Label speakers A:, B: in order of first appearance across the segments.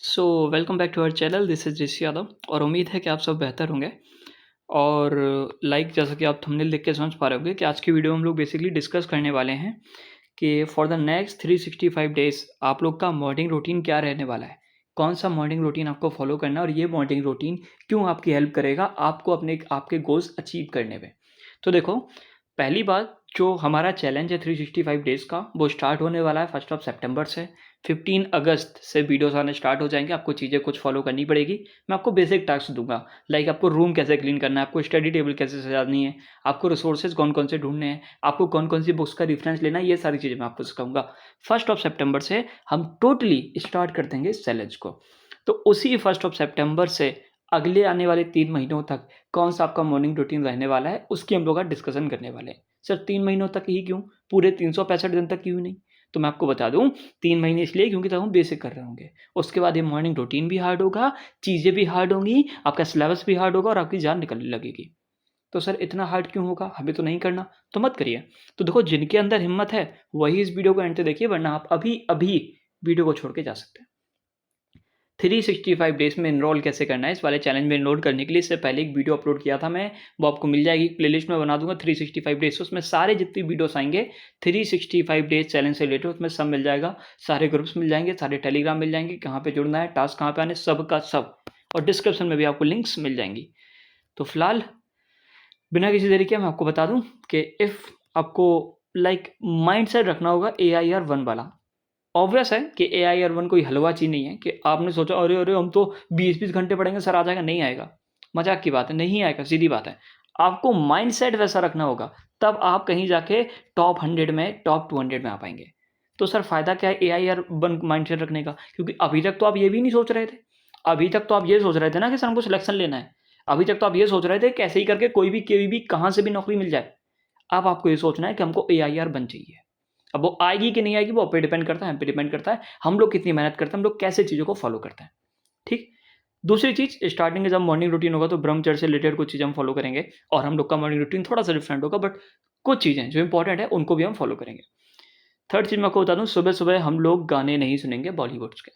A: So welcome back to our channel. This is Rishi Yadav और उम्मीद है कि आप सब बेहतर होंगे। और जैसा कि आप थंबनेल देख के समझ पा रहे होंगे कि आज की वीडियो हम लोग बेसिकली डिस्कस करने वाले हैं कि फॉर द नेक्स्ट 365 डेज़ आप लोग का मॉर्निंग रूटीन क्या रहने वाला है। कौन सा मॉर्निंग रूटीन आपको फॉलो करना है और ये मॉर्निंग रूटीन क्यों आपकी हेल्प करेगा आपको अपने आपके गोल्स अचीव करने में। तो देखो, पहली बात, जो हमारा चैलेंज है 365 डेज़ का, वो स्टार्ट होने वाला है 1 सितंबर से। 15 अगस्त से वीडियोस आने स्टार्ट हो जाएंगे। आपको चीज़ें कुछ फॉलो करनी पड़ेगी। मैं आपको बेसिक टास्क दूंगा, लाइक आपको रूम कैसे क्लीन करना है, आपको स्टडी टेबल कैसे सजानी है, आपको रिसोर्सेज कौन कौन से ढूंढने हैं, आपको कौन कौन सी बुक्स का रेफरेंस लेना है, ये सारी चीज़ें मैं आपको सिखाऊंगा। 1 सितंबर से हम टोटली स्टार्ट कर देंगे इस चैलेंज को। तो उसी 1 सितंबर से अगले आने वाले 3 महीनों तक कौन सा आपका मॉर्निंग रूटीन रहने वाला है, उसकी हम लोग आज डिस्कशन करने वाले हैं। सर 3 महीनों तक ही क्यों, पूरे 365 दिन तक क्यों नहीं? तो मैं आपको बता दूं, 3 महीने इसलिए क्योंकि तब हम बेसिक कर रहे होंगे। उसके बाद ये मॉर्निंग रूटीन भी हार्ड होगा, चीज़ें भी हार्ड होंगी, आपका सिलेबस भी हार्ड होगा और आपकी जान निकलने लगेगी। तो सर इतना हार्ड क्यों होगा, हमें तो नहीं करना, तो मत करिए। तो देखो, जिनके अंदर हिम्मत है वही इस वीडियो को एंड तक देखिए, वरना आप अभी अभी वीडियो को छोड़ के जा सकते हैं। 365 डेज़ में एनरोल कैसे करना है, इस वाले चैलेंज में एनरोल करने के लिए इससे पहले एक वीडियो अपलोड किया था मैं, वो आपको मिल जाएगी। प्लेलिस्ट में बना दूंगा 365 डेज़, उसमें सारे जितनी वीडियोस आएंगे 365 डेज चैलेंज से रिलेटेड उसमें सब मिल जाएगा। सारे ग्रुप्स मिल जाएंगे, सारे टेलीग्राम मिल जाएंगे, कहाँ पे जुड़ना है, टास्क कहाँ पे आने, सब का सब। और डिस्क्रिप्शन में भी आपको लिंक्स मिल जाएंगी। तो फिलहाल बिना किसी देरी के मैं आपको बता दूं कि इफ़ आपको माइंड सेट रखना होगा AIR 1 वाला। ऑब्वियस है कि AIR 1 कोई हलवा चीज़ नहीं है कि आपने सोचा अरे अरे हम तो 20-20 घंटे पढ़ेंगे सर आ जाएगा, नहीं आएगा। मजाक की बात है, नहीं आएगा, सीधी बात है। आपको माइंडसेट वैसा रखना होगा, तब आप कहीं जाके टॉप 100 में, टॉप 200 में आ पाएंगे। तो सर फ़ायदा क्या है AIR 1 माइंडसेट रखने का? क्योंकि अभी तक तो आप ये भी नहीं सोच रहे थे। अभी तक तो आप ये सोच रहे थे ना कि सर हमको सिलेक्शन लेना है। अभी तक तो आप ये सोच रहे थे कैसे ही करके कोई भी कहाँ से भी नौकरी मिल जाए। अब आपको ये सोचना है कि हमको AIR 1 चाहिए। अब वो आएगी कि नहीं आएगी वो आप पे डिपेंड करता है, हम पे डिपेंड करता है, हम लोग कितनी मेहनत करते हैं, हम लोग कैसे चीज़ों को फॉलो करते हैं। ठीक। दूसरी चीज़, स्टार्टिंग में जब मॉर्निंग रूटीन होगा तो ब्रह्मचर्य से रिलेटेड कुछ चीज़ें हम फॉलो करेंगे और हम लोग का मॉर्निंग रूटीन थोड़ा सा डिफरेंट होगा, बट कुछ चीज़ें जो इंपॉर्टेंट है उनको भी हम फॉलो करेंगे। थर्ड चीज़ मैं आपको बता दूं, सुबह सुबह हम लोग गाने नहीं सुनेंगे बॉलीवुड्स के।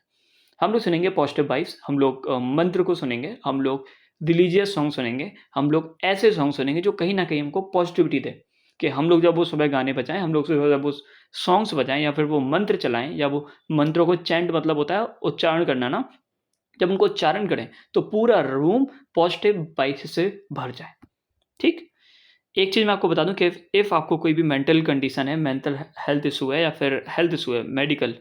A: हम लोग सुनेंगे पॉजिटिव वाइब्स, हम लोग मंत्र को सुनेंगे, हम लोग रिलीजियस सॉन्ग सुनेंगे, हम लोग ऐसे सॉन्ग सुनेंगे जो कहीं ना कहीं हमको पॉजिटिविटी दे। कि हम लोग जब वो सुबह गाने बजाएं, हम लोग सुबह जब वो सॉन्ग्स बजाएं या फिर वो मंत्र चलाएं, या वो मंत्रों को चैंट मतलब होता है उच्चारण करना ना, जब उनको उच्चारण करें तो पूरा रूम पॉजिटिव वाइब्स से भर जाए। ठीक। एक चीज़ मैं आपको बता दूं कि इफ़ आपको कोई भी मेंटल कंडीशन है, मेंटल हेल्थ इशू है या फिर हेल्थ इशू है मेडिकल,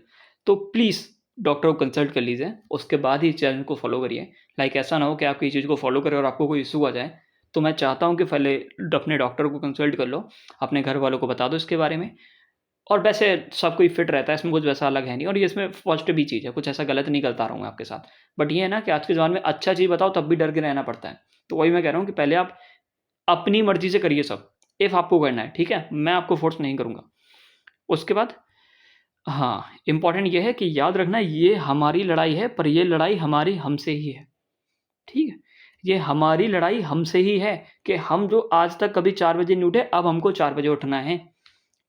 A: तो प्लीज़ डॉक्टर को कंसल्ट कर लीजिए, उसके बाद ही चैनल को फॉलो करिए। ऐसा ना हो कि आप किसी चीज़ को फॉलो करें और आपको कोई इशू आ जाए। तो मैं चाहता हूँ कि पहले अपने डॉक्टर को कंसल्ट कर लो, अपने घर वालों को बता दो इसके बारे में। और वैसे सब कोई फिट रहता है, इसमें कुछ वैसा अलग है नहीं, और ये इसमें पॉजिटिव भी चीज़ है, कुछ ऐसा गलत नहीं करता रहा हूँ मैं आपके साथ। बट ये है ना कि आज के ज़माने में अच्छा चीज़ बताओ तब भी डर के रहना पड़ता है। तो वही मैं कह रहा हूँ कि पहले आप अपनी मर्ज़ी से करिए सब, इफ़ आपको करना है, ठीक है? मैं आपको फ़ोर्स नहीं करूँगा। उसके बाद हाँ, इम्पोर्टेंट ये है कि याद रखना, ये हमारी लड़ाई है, पर ये लड़ाई हमारी हमसे ही है, ठीक है? ये हमारी लड़ाई हमसे ही है कि हम जो आज तक कभी 4 बजे नहीं उठे, अब हमको 4 बजे उठना है,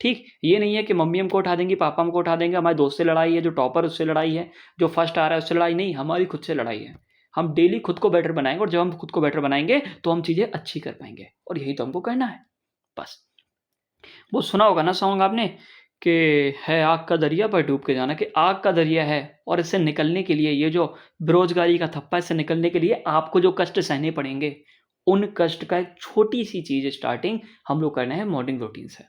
A: ठीक? ये नहीं है कि मम्मी हमको उठा देंगी, पापा हमको उठा देंगे, हमारे दोस्त से लड़ाई है, जो टॉपर उससे लड़ाई है, जो फर्स्ट आ रहा है उससे लड़ाई नहीं, हमारी खुद से लड़ाई है। हम डेली खुद को बेटर बनाएँगे और जब हम खुद को बेटर बनाएँगे, तो हम चीज़ें अच्छी कर पाएँगे और यही तो हमको करना है, बस। वो सुना होगा ना सॉन्ग आपने कि है आग का दरिया पर डूब के जाना, कि आग का दरिया है और इससे निकलने के लिए, ये जो बेरोजगारी का थप्पा है, इससे निकलने के लिए आपको जो कष्ट सहने पड़ेंगे, उन कष्ट का एक छोटी सी चीज़ स्टार्टिंग हम लोग करना है मॉर्निंग रूटीन से,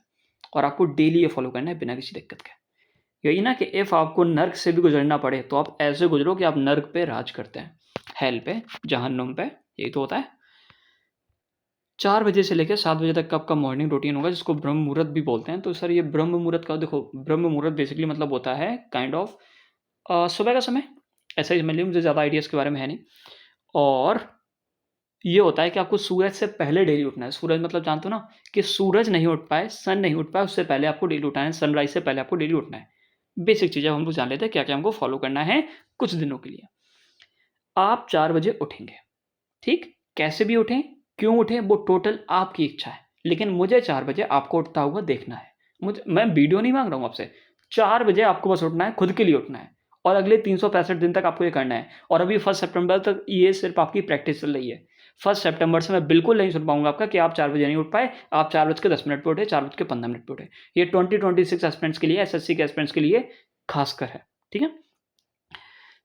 A: और आपको डेली ये फॉलो करना है बिना किसी दिक्कत के। यही ना कि इफ़ आपको नर्क से भी गुजरना पड़े तो आप ऐसे गुजरो कि आप नर्क पे राज करते हैं, हेल पे, जहन्नुम पे, यही तो होता है। 4 बजे से लेकर 7 बजे तक का आपका मॉर्निंग रूटीन होगा, जिसको ब्रह्म मुहूर्त भी बोलते हैं। तो सर ये ब्रह्म मुहूर्त का देखो, ब्रह्म मुहूर्त बेसिकली मतलब होता है काइंड ऑफ सुबह का समय। ऐसा ही समझ लीजिए, मुझे ज़्यादा आइडिया इसके बारे में है नहीं। और ये होता है कि आपको सूरज से पहले डेली उठना है। सूरज मतलब जानते हो ना, कि सूरज नहीं उठ पाए, सन नहीं उठ पाए, उससे पहले आपको डेली उठना है, सनराइज़ से पहले आपको डेली उठना है। बेसिक चीज़ें हम लोग जान लेते हैं क्या-क्या हमको फॉलो करना है कुछ दिनों के लिए। आप 4 बजे उठेंगे, ठीक? कैसे भी उठें, क्यों उठें, वो टोटल आपकी इच्छा है। लेकिन मुझे 4 बजे आपको उठता हुआ देखना है। मैं वीडियो नहीं माँग रहा हूँ आपसे। 4 बजे आपको बस उठना है, खुद के लिए उठना है। और अगले 365 दिन तक आपको ये करना है। और अभी 1 सितंबर तक ये सिर्फ आपकी प्रैक्टिस चल रही है। 1 सितंबर से मैं बिल्कुल नहीं सुन पाऊंगा आपका कि आप 4 बजे नहीं उठ पाए, आप 4:10 पे उठे, 4:15 पे उठे। ये 2026 एस्पिरेंट्स के लिए, एसएससी के एस्पिरेंट्स के लिए खासकर है, ठीक है।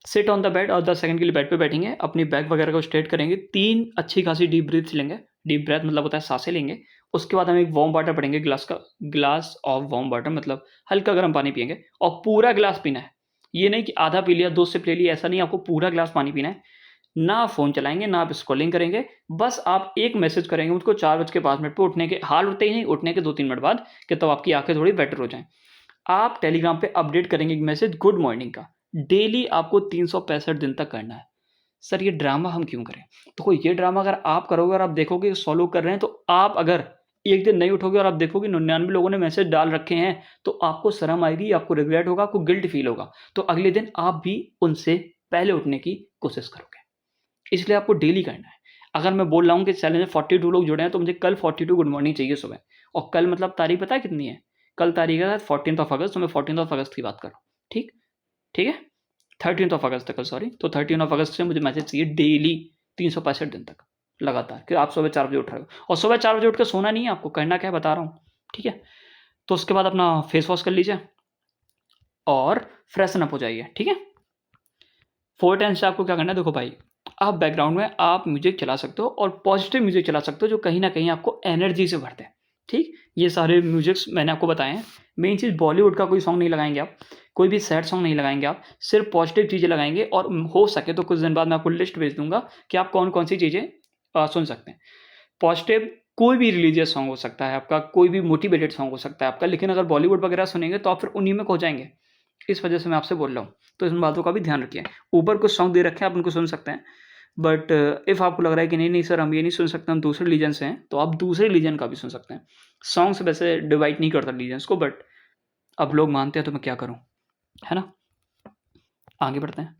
A: सिट ऑन द बेड, और 10 सेकंड के लिए बेड पे बैठेंगे, अपनी बैक वगैरह को स्ट्रेट करेंगे, 3 अच्छी खासी डीप ब्रीथ्स लेंगे। डीप ब्रेथ मतलब होता है सांसें लेंगे। उसके बाद हम एक वार्म वाटर पड़ेंगे, ग्लास ऑफ वार्म वाटर, मतलब हल्का गर्म पानी पिएंगे और पूरा ग्लास पीना है। ये नहीं कि आधा पी लिया, 2 सिप ले लिया, ऐसा नहीं, आपको पूरा ग्लास पानी पीना है। ना फ़ोन चलाएँगे, ना आप स्क्रॉलिंग करेंगे, बस आप एक मैसेज करेंगे मुझको 4:05 पे उठने के, हाल उठते ही नहीं, उठने के 2-3 मिनट बाद, कि तब आपकी आँखें थोड़ी बेटर हो जाएँ। आप टेलीग्राम पे अपडेट करेंगे एक मैसेज गुड मॉर्निंग का। डेली आपको 365 दिन तक करना है। सर ये ड्रामा हम क्यों करें? देखो ये ड्रामा अगर आप करोगे और आप देखोगे 100 लोग कर रहे हैं, तो आप अगर एक दिन नहीं उठोगे और आप देखोगे 99 लोगों ने मैसेज डाल रखे हैं, तो आपको शर्म आएगी, आपको रिग्रेट होगा, आपको गिल्ट फ़ील होगा। तो अगले दिन आप भी उनसे पहले उठने की कोशिश करोगे। इसलिए आपको डेली करना है। अगर मैं बोल रहा हूँ कि चैलेंज में 42 लोग जुड़े हैं, तो मुझे कल 42 गुड मॉर्निंग चाहिए सुबह। और कल मतलब तारीख पता है कितनी है? कल तारीख है 14th ऑफ अगस्त, तो मैं 14th ऑफ अगस्त की बात कर रहा हूँ। ठीक? ठीक है? 13th ऑफ अगस्त तक, सॉरी। तो 13 ऑफ अगस्त से मुझे मैसेज चाहिए डेली 365 दिन तक लगातार, कि आप सुबह 4 बजे उठ रहे हो। और सुबह 4 बजे उठ के सोना नहीं है आपको, करना क्या है बता रहा हूँ। ठीक है? तो उसके बाद अपना फेस वॉश कर लीजिए और फ्रेशन अप हो जाइए। ठीक है? 4:10 से आपको क्या करना है, देखो भाई, आप बैकग्राउंड में आप म्यूजिक चला सकते हो और पॉजिटिव म्यूजिक चला सकते हो, जो कहीं ना कहीं आपको एनर्जी से भरते हैं। ठीक, ये सारे म्यूजिक्स मैंने आपको बताए हैं। मेन चीज़, बॉलीवुड का कोई सॉन्ग नहीं लगाएंगे आप, कोई भी सैड सॉन्ग नहीं लगाएंगे आप, सिर्फ पॉजिटिव चीज़ें लगाएंगे। और हो सके तो कुछ दिन बाद मैं आपको लिस्ट भेज दूंगा कि आप कौन कौन सी चीज़ें सुन सकते हैं। पॉजिटिव कोई भी रिलीजियस सॉन्ग हो सकता है आपका, कोई भी मोटिवेटेड सॉन्ग हो सकता है आपका, लेकिन अगर बॉलीवुड वगैरह सुनेंगे तो आप फिर उन्हीं में खो जाएंगे। इस वजह से मैं आपसे बोल रहा हूँ, तो इन बातों का भी ध्यान रखिए। ऊपर कुछ सॉन्ग दे रखे हैं, आप उनको सुन सकते हैं। बट इफ़ आपको लग रहा है कि नहीं नहीं सर हम ये नहीं सुन सकते, हम दूसरे रीजन से हैं, तो आप दूसरे रीजन का भी सुन सकते हैं। सॉन्ग से वैसे डिवाइड नहीं करता रीजन्स को, बट अब लोग मानते हैं तो मैं क्या करूँ, है ना। आगे बढ़ते हैं।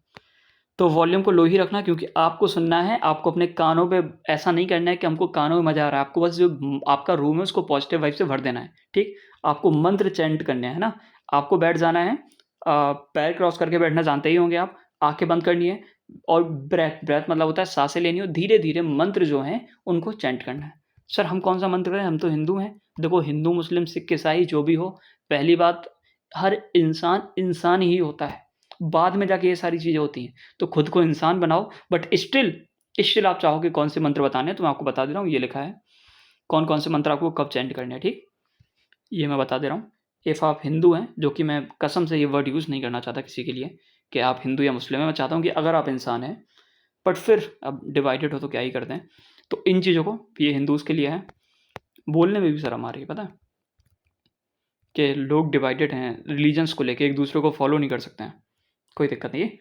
A: तो वॉल्यूम को लो ही रखना, क्योंकि आपको सुनना है, आपको अपने कानों पे ऐसा नहीं करना है कि हमको कानों में मज़ा आ रहा है। आपको बस जो आपका रूम है उसको पॉजिटिव वाइब से भर देना है। ठीक, आपको मंत्र चैंट करने हैं ना। आपको बैठ जाना है, पैर क्रॉस करके बैठना जानते ही होंगे आप। आंखें बंद करनी है और ब्रेथ ब्रेथ मतलब होता है सांसें लेनी हो, धीरे धीरे मंत्र जो हैं उनको चैंट करना है। सर हम कौन सा मंत्र करें, हम तो हिंदू हैं। देखो हिंदू मुस्लिम सिख ईसाई जो भी हो, पहली बात, हर इंसान इंसान ही होता है, बाद में जाके ये सारी चीज़ें होती हैं। तो खुद को इंसान बनाओ, बट स्टिल आप चाहोगे कौन से मंत्र बताने हैं तो मैं आपको बता दे रहा हूँ, ये लिखा है कौन कौन से मंत्र आपको कब चैंट करने हैं। ठीक, ये मैं बता दे रहा हूँ। इफ़ आप हिंदू हैं, जो कि मैं कसम से ये वर्ड यूज़ नहीं करना चाहता किसी के लिए कि आप हिंदू या मुस्लिम हैं, मैं चाहता हूँ कि अगर आप इंसान हैं, बट फिर अब डिवाइडेड हो तो क्या ही करते हैं। तो इन चीज़ों को, ये हिंदूज़ के लिए है। बोलने में भी शर्म आ रही है पता है, कि लोग डिवाइडेड हैं रिलीजन्स को लेके, एक दूसरे को फॉलो नहीं कर सकते हैं। कोई दिक्कत नहीं है।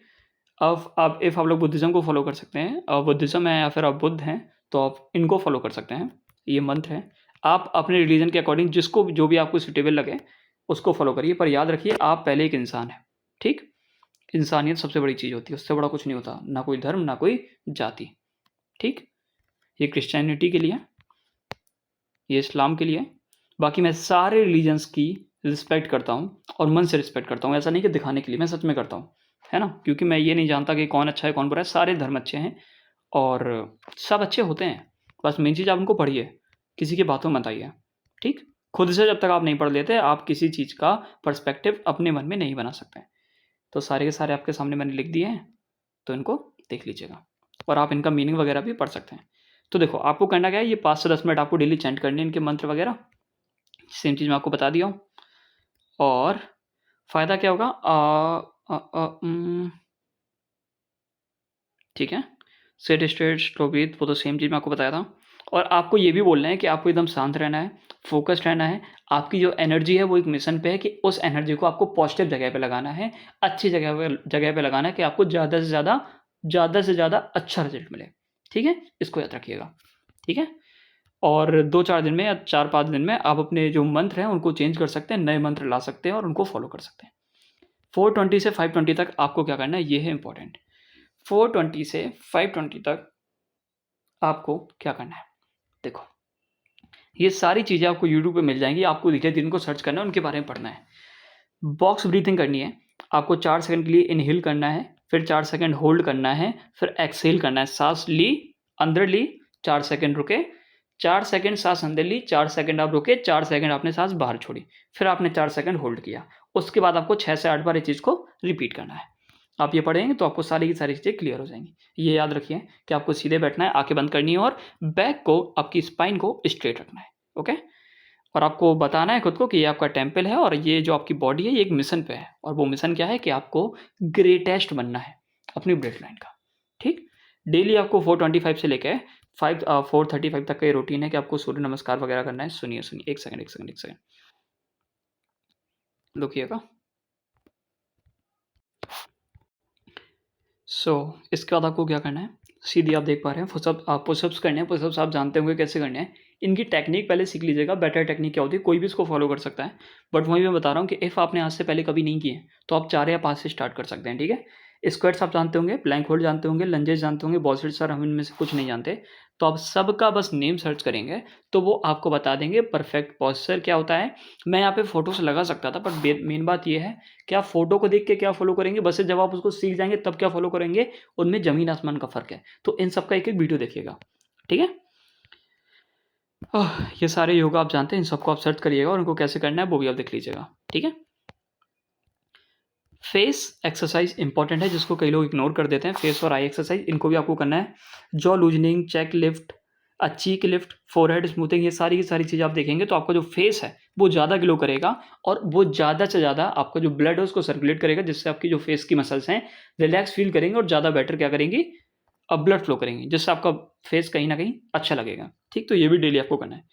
A: अब आप इफ़ आप लोग बुद्धिज़्म को फॉलो कर सकते हैं, बुद्धिज़्म है या फिर आप बुद्ध हैं, तो आप इनको फॉलो कर सकते हैं। ये मंत्र है, आप अपने रिलीजन के अकॉर्डिंग जिसको जो भी आपको सूटेबल लगे उसको फॉलो करिए, पर याद रखिए आप पहले एक इंसान हैं। ठीक, इंसानियत सबसे बड़ी चीज़ होती है, उससे बड़ा कुछ नहीं होता, ना कोई धर्म ना कोई जाति। ठीक, ये क्रिश्चियनिटी के लिए, ये इस्लाम के लिए। बाकी मैं सारे रिलीजन्स की रिस्पेक्ट करता हूँ और मन से रिस्पेक्ट करता हूँ, ऐसा नहीं कि दिखाने के लिए, मैं सच में करता हूँ, है ना। क्योंकि मैं ये नहीं जानता कि कौन अच्छा है कौन बुरा है, सारे धर्म अच्छे हैं और सब अच्छे होते हैं। बस मेन चीज़ आप उनको पढ़िए, किसी की बातों में मत आइए। ठीक, खुद से जब तक आप नहीं पढ़ लेते, आप किसी चीज़ का पर्सपेक्टिव अपने मन में नहीं बना सकते। तो सारे के सारे आपके सामने मैंने लिख दिए हैं, तो इनको देख लीजिएगा और आप इनका मीनिंग वगैरह भी पढ़ सकते हैं। तो देखो आपको करना क्या है, ये 5 से 10 मिनट आपको डेली चैंट करने हैं इनके मंत्र वगैरह। सेम चीज़ मैं आपको बता दिया हूँ। और फ़ायदा क्या होगा, ठीक है, सेट स्ट्रेट स्लो ब्रीथ, वो तो सेम चीज़ मैं आपको बताया था। और आपको ये भी बोलना है कि आपको एकदम शांत रहना है, फोकस्ड रहना है। आपकी जो एनर्जी है वो एक मिशन पे है कि उस एनर्जी को आपको पॉजिटिव जगह पे लगाना है, अच्छी जगह पे लगाना है, कि आपको ज़्यादा से ज़्यादा अच्छा रिजल्ट मिले। ठीक है, इसको याद रखिएगा। ठीक है, और 2-4 दिन में या 4-5 दिन में आप अपने जो मंत्र हैं उनको चेंज कर सकते हैं, नए मंत्र ला सकते हैं और उनको फॉलो कर सकते हैं। 420 से 520 तक आपको क्या करना है, ये है इंपॉर्टेंट। 420 से 520 तक आपको क्या करना है, देखो ये सारी चीज़ें आपको यूट्यूब पे मिल जाएंगी, आपको धीरे धीरे इनको सर्च करना है, उनके बारे में पढ़ना है। बॉक्स ब्रीथिंग करनी है। आपको 4 सेकंड के लिए इनहेल करना है, फिर 4 सेकंड होल्ड करना है, फिर एक्सहेल करना है। सांस ली, अंदर ली, 4 सेकंड रुके, 4 सेकंड सांस अंदर ली, 4 सेकंड आप रुके, 4 सेकंड आपने सांस बाहर छोड़ी, फिर आपने 4 सेकंड होल्ड किया। उसके बाद आपको 6 से 8 बार इस चीज़ को रिपीट करना है। आप ये पढ़ेंगे तो आपको सारी की सारी चीज़ें क्लियर हो जाएंगी। ये याद रखिए कि आपको सीधे बैठना है, आंखें बंद करनी है और बैक को, आपकी स्पाइन को स्ट्रेट रखना है। ओके, और आपको बताना है खुद को कि ये आपका टेम्पल है और ये जो आपकी बॉडी है ये एक मिशन पे है, और वो मिशन क्या है कि आपको ग्रेटेस्ट बनना है अपनी ब्लड लाइन का। ठीक, डेली आपको 425 से लेके 435 तक का ये रूटीन है कि आपको सूर्य नमस्कार वगैरह करना है। सुनिए सुनिए, एक सेकंड रुकिएगा। इसके बाद आपको क्या करना है, सीधी आप देख पा रहे हैं पुशअप्स करने हैं। पुशअप्स आप जानते होंगे कैसे करने हैं। इनकी टेक्निक पहले सीख लीजिएगा। बेटर टेक्निक क्या होती है, कोई भी इसको फॉलो कर सकता है, बट वहीं मैं बता रहा हूँ कि इफ़ आपने आज से पहले कभी नहीं किए तो आप 4 या 5 से स्टार्ट कर सकते हैं। ठीक है, स्क्वाट्स आप जानते होंगे, प्लैंक होल्ड जानते होंगे, लंजेस जानते होंगे, बॉसिट सर हम इनमें से कुछ नहीं जानते, तो आप सबका बस नेम सर्च करेंगे तो वो आपको बता देंगे परफेक्ट पॉस्चर क्या होता है। मैं यहाँ पे फोटोस लगा सकता था, बट मेन बात ये है कि आप फोटो को देख के क्या फॉलो करेंगे, बस जब आप उसको सीख जाएंगे तब क्या फॉलो करेंगे, उनमें जमीन आसमान का फर्क है। तो इन सबका एक एक वीडियो देखिएगा। ठीक है, ये सारे योगा आप जानते हैं, इन सबको आप सर्च करिएगा और उनको कैसे करना है वो भी आप देख लीजिएगा। ठीक है, फेस एक्सरसाइज इंपॉर्टेंट है जिसको कई लोग इग्नोर कर देते हैं। फेस और आई एक्सरसाइज इनको भी आपको करना है। जॉ लूजनिंग, चेक लिफ्ट, चीक लिफ्ट, फोरहेड स्मूथिंग, ये सारी की सारी चीज़ें आप देखेंगे तो आपका जो फेस है वो ज़्यादा ग्लो करेगा और वो ज़्यादा से ज़्यादा आपका जो ब्लड है उसको सर्कुलेट करेगा, जिससे आपकी जो फेस की मसल्स हैं रिलैक्स फील करेंगे और ज़्यादा बेटर क्या करेंगी, अब ब्लड फ्लो करेंगे, जिससे आपका फेस कहीं ना कहीं अच्छा लगेगा। ठीक, तो ये भी डेली आपको करना है।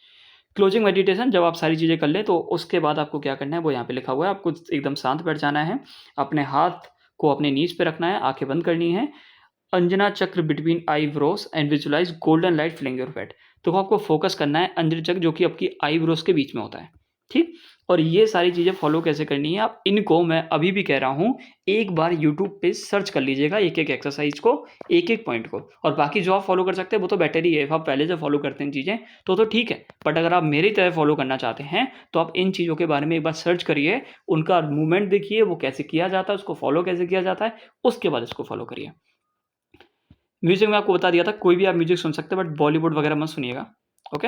A: क्लोजिंग मेडिटेशन, जब आप सारी चीज़ें कर लें तो उसके बाद आपको क्या करना है वो यहाँ पे लिखा हुआ है। आपको एकदम शांत बैठ जाना है, अपने हाथ को अपने नीज पे रखना है, आंखें बंद करनी है। Anjana chakra between eyebrows and visualize golden light filling your head. तो आपको फोकस करना है अंजना चक्र जो कि आपकी आईब्रोज के बीच में होता है। ठीक, और ये सारी चीज़ें फॉलो कैसे करनी है, आप इनको मैं अभी भी कह रहा हूँ, एक बार यूट्यूब पे सर्च कर लीजिएगा एक एक एक्सरसाइज को, एक एक पॉइंट को, और बाकी जो आप फॉलो कर सकते हैं वो तो बेटर ही है। if आप पहले से फॉलो करते हैं चीज़ें तो ठीक है, बट अगर आप मेरी तरह फॉलो करना चाहते हैं तो आप इन चीज़ों के बारे में एक बार सर्च करिए, उनका मूवमेंट देखिए वो कैसे किया जाता है, उसको फॉलो कैसे किया जाता है, उसके बाद इसको फॉलो करिए। म्यूजिक में आपको बता दिया था, कोई भी आप म्यूजिक सुन सकते हैं बट बॉलीवुड वगैरह मत सुनिएगा। ओके,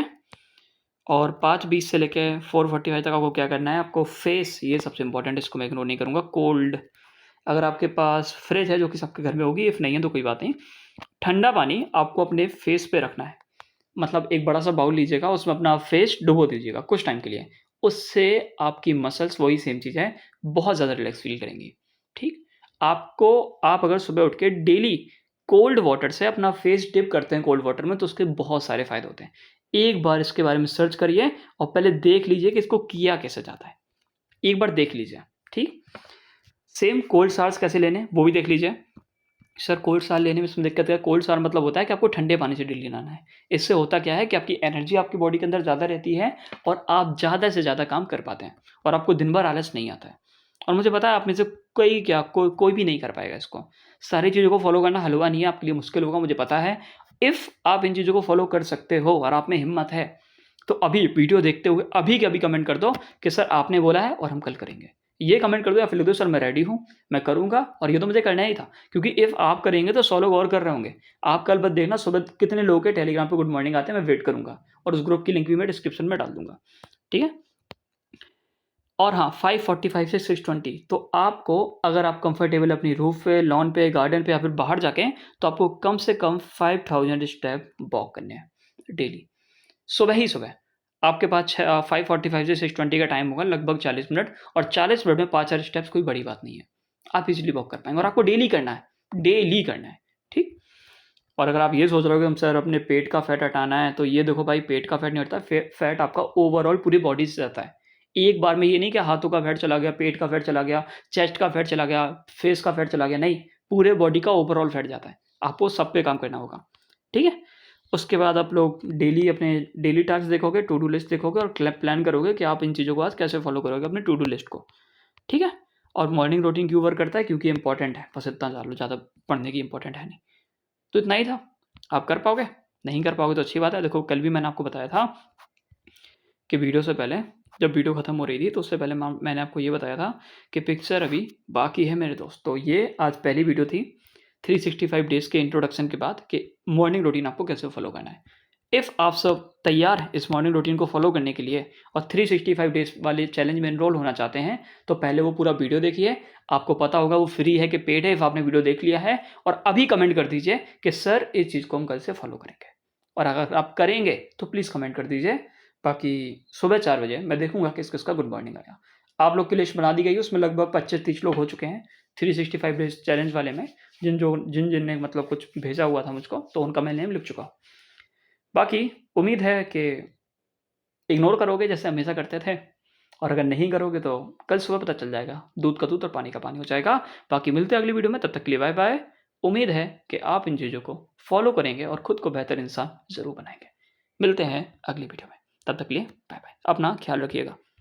A: और 5:20 से लेके 4:45 तक आपको क्या करना है, आपको फेस, ये सबसे इंपॉर्टेंट है, इसको मैं इग्नोर नहीं करूँगा। कोल्ड, अगर आपके पास फ्रिज है जो कि सबके घर में होगी, इफ़ नहीं है तो कोई बात नहीं, ठंडा पानी आपको अपने फेस पे रखना है। मतलब एक बड़ा सा बाउल लीजिएगा, उसमें अपना फेस डुबो दीजिएगा कुछ टाइम के लिए। उससे आपकी मसल्स, वही सेम चीज़ है, बहुत ज़्यादा रिलैक्स फील करेंगी। ठीक, आप अगर सुबह उठ के डेली कोल्ड वाटर से अपना फेस डिप करते हैं कोल्ड वाटर में तो उसके बहुत सारे फ़ायदे होते हैं। एक बार इसके बारे में सर्च करिए और पहले देख लीजिए कि इसको किया कैसे जाता है, एक बार देख लीजिए। ठीक, सेम कोल्ड शावर्स कैसे लेने वो भी देख लीजिए। सर कोल्ड शावर लेने में इसमें दिक्कत है, कोल्ड शावर मतलब होता है कि आपको ठंडे पानी से डेली नहाना है। इससे होता क्या है कि आपकी एनर्जी आपकी बॉडी के अंदर ज़्यादा रहती है और आप ज़्यादा से ज़्यादा काम कर पाते हैं और आपको दिन भर आलस नहीं आता है। और मुझे पता है आप में से कोई भी नहीं कर पाएगा इसको। सारी चीज़ों को फॉलो करना हलवा नहीं है, आपके लिए मुश्किल होगा मुझे पता है। इफ़ आप इन चीज़ों को फॉलो कर सकते हो और आप में हिम्मत है तो अभी वीडियो देखते हुए अभी के अभी कमेंट कर दो कि सर आपने बोला है और हम कल करेंगे। ये कमेंट कर दो या फिर लिख दो सर मैं रेडी हूँ, मैं करूँगा और ये तो मुझे करना ही था। क्योंकि इफ़ आप करेंगे तो 100 लोग और कर रहे होंगे। आप कल बस देखना सुबह कितने लोगों के टेलीग्राम पे गुड मॉर्निंग आते हैं, मैं वेट करूँगा और उस ग्रुप की लिंक भी मैं डिस्क्रिप्शन में डाल दूँगा। ठीक है, और हाँ 5:45 से 6:20 तो आपको, अगर आप कंफर्टेबल अपनी रूफ पे, लॉन पे, गार्डन पे या फिर बाहर जाके, तो आपको कम से कम 5000 स्टेप वॉक करने हैं डेली, सुबह ही सुबह। आपके पास 5:45 से 6:20 का टाइम होगा, लगभग 40 मिनट, और 40 मिनट में 5,000 स्टेप्स कोई बड़ी बात नहीं है। आप इजीली वॉक कर पाएंगे और आपको डेली करना है, डेली करना है। ठीक, और अगर आप ये सोच रहे हो कि हम सर अपने पेट का फैट हटाना है, तो ये देखो भाई, पेट का फैट नहीं हटता, फैट आपका ओवरऑल पूरी बॉडी से जाता है। एक बार में ये नहीं कि हाथों का फैट चला गया, पेट का फैट चला गया, चेस्ट का फैट चला गया, फेस का फैट चला गया, नहीं, पूरे बॉडी का ओवरऑल फैट जाता है। आपको सब पे काम करना होगा। ठीक है, उसके बाद आप लोग डेली अपने डेली टास्क देखोगे, टू डू लिस्ट देखोगे और प्लान करोगे कि आप इन चीज़ों को आज कैसे फॉलो करोगे अपने टू डू लिस्ट को। ठीक है, और मॉर्निंग रूटीन क्यों वर्क करता है, क्योंकि इंपॉर्टेंट है, बस इतना जान लो, ज़्यादा पढ़ने की इंपॉर्टेंट है नहीं। तो इतना ही था। आप कर पाओगे, नहीं कर पाओगे तो अच्छी बात है। देखो कल भी मैंने आपको बताया था कि वीडियो से पहले जब वीडियो ख़त्म हो रही थी तो उससे पहले मैंने आपको ये बताया था कि पिक्चर अभी बाकी है मेरे दोस्त। तो ये आज पहली वीडियो थी 365 डेज़ के इंट्रोडक्शन के बाद कि मॉर्निंग रूटीन आपको कैसे फॉलो करना है। इफ़ आप सब तैयार हैं इस मॉर्निंग रूटीन को फॉलो करने के लिए और 365 डेज़ वाले चैलेंज में एनरोल होना चाहते हैं, तो पहले वो पूरा वीडियो देखिए। आपको पता होगा वो फ्री है कि पेड है। इफ़ आपने वीडियो देख लिया है और अभी कमेंट कर दीजिए कि सर इस चीज़ को हम कल से फॉलो करेंगे, और अगर आप करेंगे तो प्लीज़ कमेंट कर दीजिए। बाकी सुबह 4 बजे मैं देखूँगा किस-किसका गुड मॉर्निंग आया। आप लोग की लिस्ट बना दी गई है, उसमें लगभग 25-30 लोग हो चुके हैं 365 डेज़ चैलेंज वाले में। जिन ने मतलब कुछ भेजा हुआ था मुझको, तो उनका मैं नेम लिख चुका हूँ। बाकी उम्मीद है कि इग्नोर करोगे जैसे हमेशा करते थे, और अगर नहीं करोगे तो कल सुबह पता चल जाएगा, दूध का दूध और पानी का पानी हो जाएगा। बाकी मिलते हैं अगली वीडियो में, तब तक के लिए बाय बाय। उम्मीद है कि आप इन चीज़ों को फॉलो करेंगे और खुद को बेहतर इंसान ज़रूर बनाएंगे। मिलते हैं अगली वीडियो में, तब तक के लिए बाय बाय। अपना ख्याल रखिएगा।